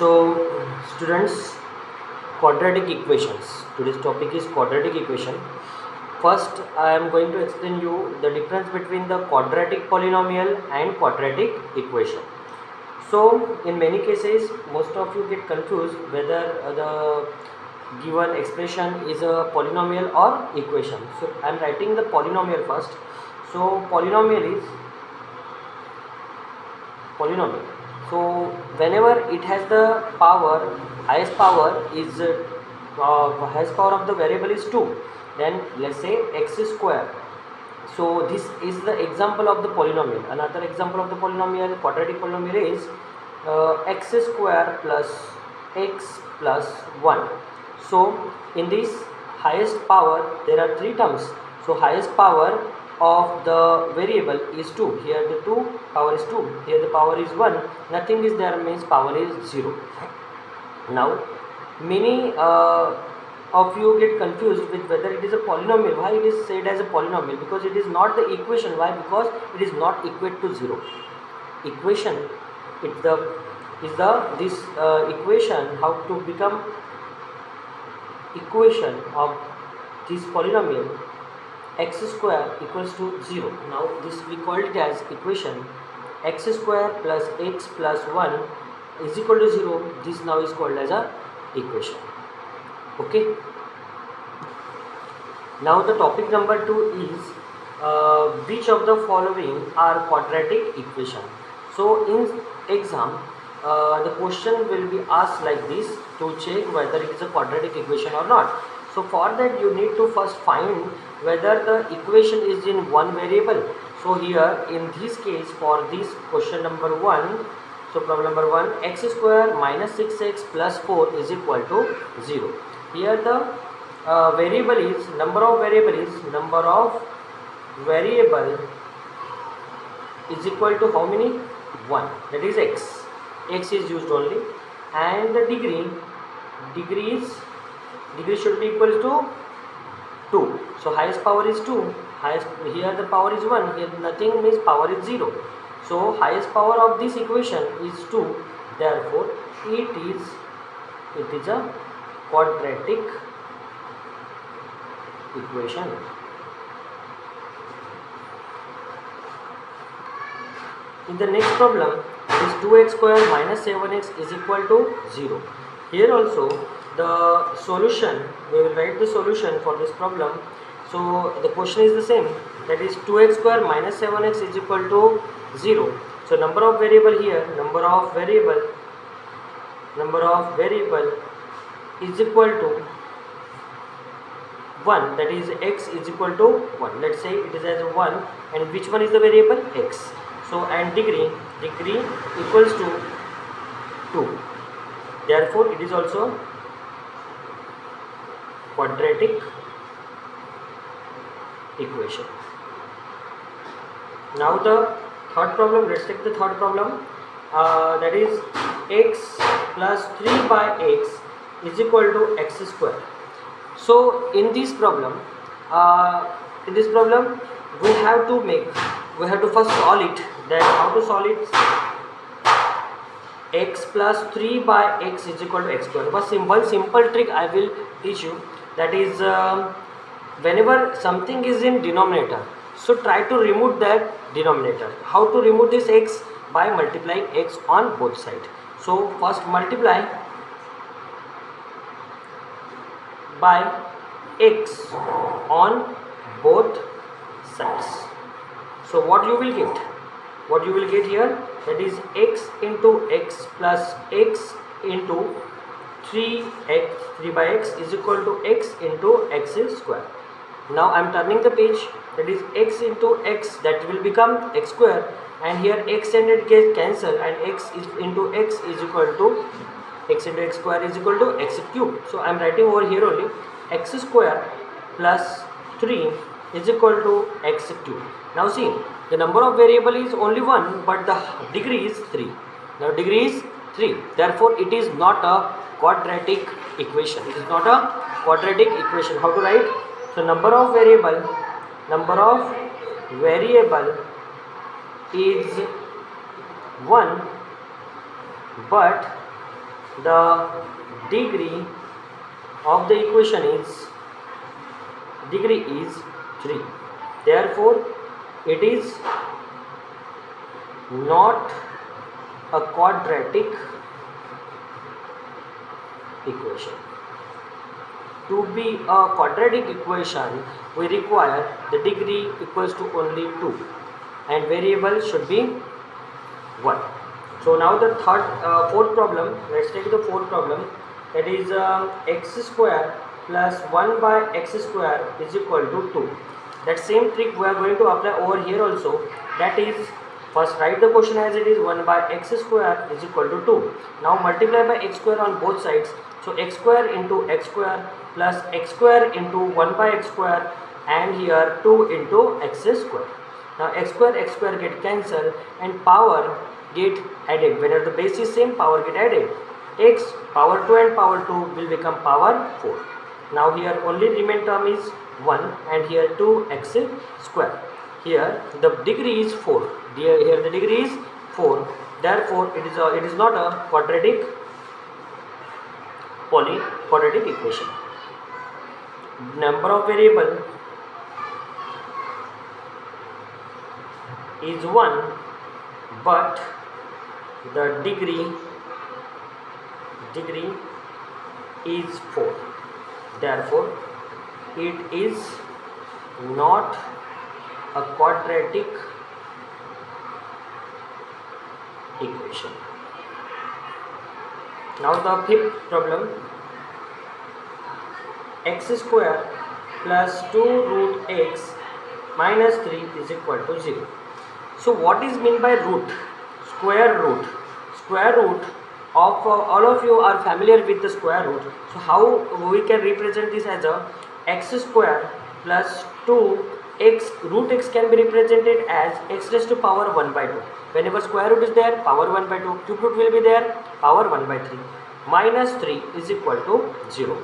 So, students, quadratic equations. Today's topic is quadratic equation. First, I am going to explain you the difference between the quadratic polynomial and quadratic equation. So, in many cases, most of you get confused whether the given expression is a polynomial or equation. So, I am writing the polynomial first. So, polynomial is polynomial. So whenever it has the power, highest power is highest power of the variable is 2, then let's say x square. So this is the example of the polynomial. Another example of the polynomial, quadratic polynomial is x square plus x plus 1. So in this highest power there are three terms. So highest power of the variable is 2. Here the 2 power is 2. Here the power is 1. Nothing is there means power is 0. Now many of you get confused with whether it is a polynomial. Why it is said as a polynomial? Because it is not the equation. Why? Because it is not equal to 0. Equation this equation, how to become equation of this polynomial x square equals to 0. Now this we call it as equation x square plus x plus 1 is equal to 0. This now is called as a equation. Okay. Now the topic number 2 is which of the following are quadratic equation. So in exam the question will be asked like this to check whether it is a quadratic equation or not. So for that you need to first find whether the equation is in one variable. So here in this case, for this question number 1, so problem number 1, x square minus 6x plus 4 is equal to 0. Here the variable is number of variable is equal to how many? 1, that is x. X is used only, and the degree should be equal to 2. So highest power is 2. Highest, here the power is 1. Here nothing means power is 0. So highest power of this equation is 2. Therefore it is a quadratic equation. In the next problem, it is 2x square minus 7x is equal to 0. Here also the solution, we will write the solution for this problem. So the question is the same, that is 2x square minus 7x is equal to 0. So number of variable here, number of variable is equal to 1, that is x is equal to 1. Let's say it is as 1, and which one is the variable? X. So and degree equals to 2. Therefore it is also quadratic equation. Now the third problem, let's take the third problem, that is x plus 3 by x is equal to x square. So in this problem we have to first solve it. Then how to solve it? X plus 3 by x is equal to x square. One simple trick I will teach you, that is whenever something is in denominator, so try to remove that denominator. How to remove this x? By multiplying x on both sides. So first multiply by x on both sides. So what you will get? What you will get here, that is x into x plus x into 3 by x is equal to x into x square. Now I am turning the page, that is x into x, that will become x square, and here x and it gets cancelled, and x into x is equal to x into x square is equal to x cube. So I am writing over here only x square plus 3 is equal to x cube. Now see, the number of variable is only 1, but the degree is 3. Now degree is 3. Therefore it is not a quadratic equation. It is not a quadratic equation. How to write? So number of variable is 1, but the degree of the equation is 3. Therefore, it is not a quadratic equation. To be a quadratic equation, we require the degree equals to only 2 and variable should be 1. So now the fourth problem, let's take the fourth problem, that is x square plus 1 by x square is equal to 2. That same trick we are going to apply over here also, that is, first write the question as it is, 1 by x square is equal to 2. Now multiply by x square on both sides, so x square into x square plus x square into 1 by x square and here 2 into x square. Now x square get cancelled and power get added. Whenever the base is same, power get added. X power 2 and power 2 will become power 4. Now here only remain term is 1 and here 2x square. Here the degree is 4. Here the degree is 4. Therefore it is not a quadratic equation. Number of variable is 1, but the degree is 4. Therefore it is not a quadratic equation. Now the fifth problem, x square plus 2 root x minus 3 is equal to 0. So what is meant by root? Square root. Square root of all of you are familiar with the square root. So how we can represent this as a x square plus 2x, root x can be represented as x raised to power 1 by 2. Whenever square root is there, power 1 by 2, cube root will be there, power 1 by 3. Minus 3 is equal to 0.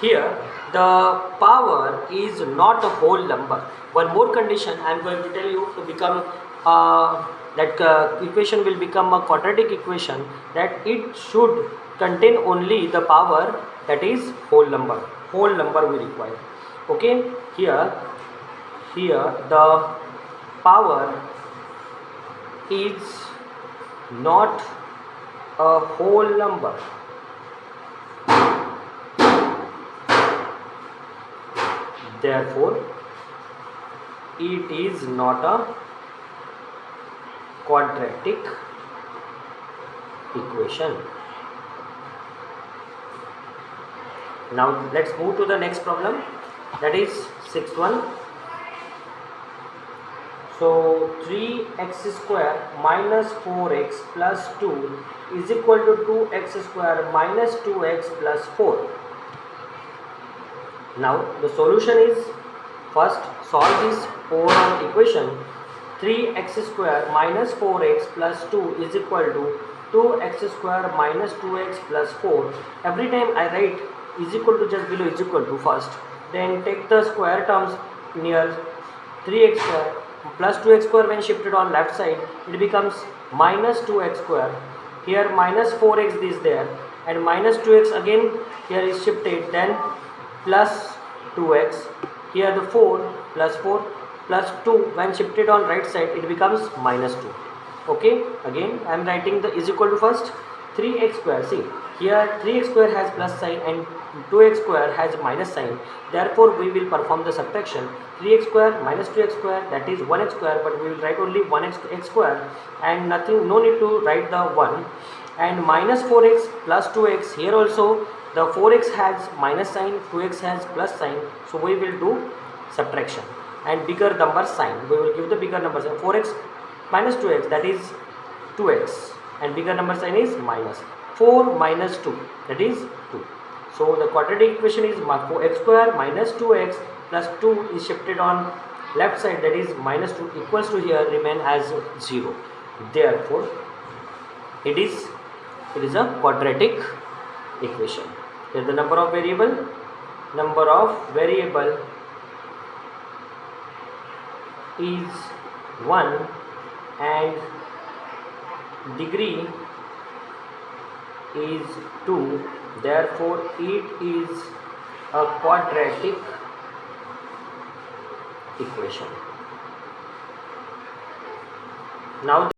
Here the power is not a whole number. One more condition I am going to tell you to become equation will become a quadratic equation, that it should contain only the power that is whole number. Whole number we require. Okay, here the power is not a whole number. Therefore it is not a quadratic equation. Now let's move to the next problem, that is sixth one. So 3x square minus 4x plus 2 is equal to 2x square minus 2x plus 4. Now the solution is, first solve this overall equation. 3x square minus 4x plus 2 is equal to 2x square minus 2x plus 4. Every time I write is equal to just below is equal to first, then take the square terms near 3x square plus 2x square. When shifted on left side, it becomes minus 2x square. Here minus 4x is there and minus 2x again here is shifted, then plus 2x. Here the 4 plus 4 plus 2 when shifted on right side, it becomes minus 2. Okay, again I am writing the is equal to first 3x square. See here 3x square has plus sign and 2x square has minus sign. Therefore we will perform the subtraction. 3x square minus 2x square, that is 1x square, but we will write only 1x square and nothing, no need to write the 1. And minus 4x plus 2x, here also the 4x has minus sign, 2x has plus sign, so we will do subtraction and bigger number sign. We will give the bigger number sign. 4x minus 2x, that is 2x, and bigger number sign is minus. 4 minus 2, that is 2. So the quadratic equation is x square minus 2x plus 2 is shifted on left side, that is minus 2 equals to here remain as 0. Therefore it is a quadratic equation. Here the number of variable is 1 and degree is 2, therefore it is a quadratic equation. Now